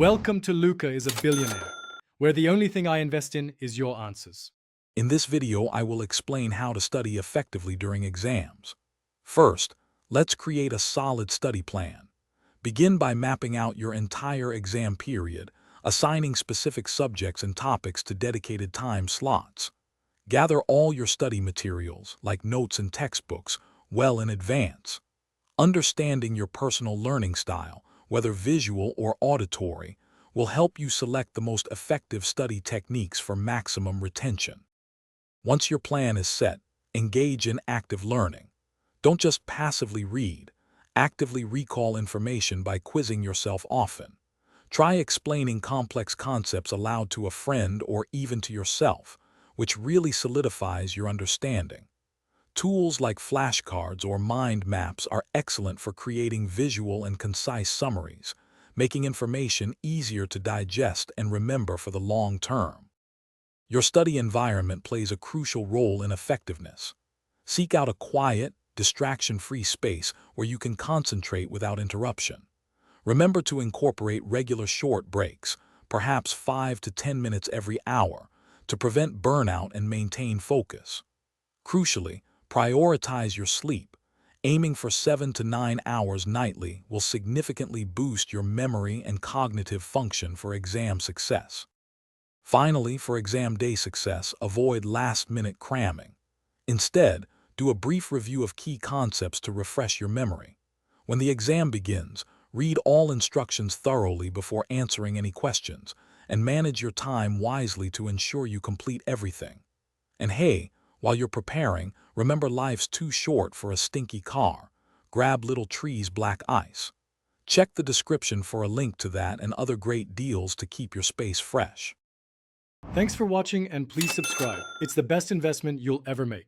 Welcome to Luca is a Billionaire, where the only thing I invest in is your answers. In this video, I will explain how to study effectively during exams. First, let's create a solid study plan. Begin by mapping out your entire exam period, assigning specific subjects and topics to dedicated time slots. Gather all your study materials, like notes and textbooks, well in advance. Understanding your personal learning style, whether visual or auditory, will help you select the most effective study techniques for maximum retention. Once your plan is set, engage in active learning. Don't just passively read. Actively recall information by quizzing yourself often. Try explaining complex concepts aloud to a friend or even to yourself, which really solidifies your understanding. Tools like flashcards or mind maps are excellent for creating visual and concise summaries, making information easier to digest and remember for the long term. Your study environment plays a crucial role in effectiveness. Seek out a quiet, distraction-free space where you can concentrate without interruption. Remember to incorporate regular short breaks, perhaps 5 to 10 minutes every hour, to prevent burnout and maintain focus. Crucially, prioritize your sleep. Aiming for 7 to 9 hours nightly will significantly boost your memory and cognitive function for exam success. Finally, for exam day success, avoid last-minute cramming. Instead, do a brief review of key concepts to refresh your memory. When the exam begins, read all instructions thoroughly before answering any questions, and manage your time wisely to ensure you complete everything. And hey, while you're preparing, remember life's too short for a stinky car. Grab Little Tree's black ice. Check the description for a link to that and other great deals to keep your space fresh. Thanks for watching and please subscribe. It's the best investment you'll ever make.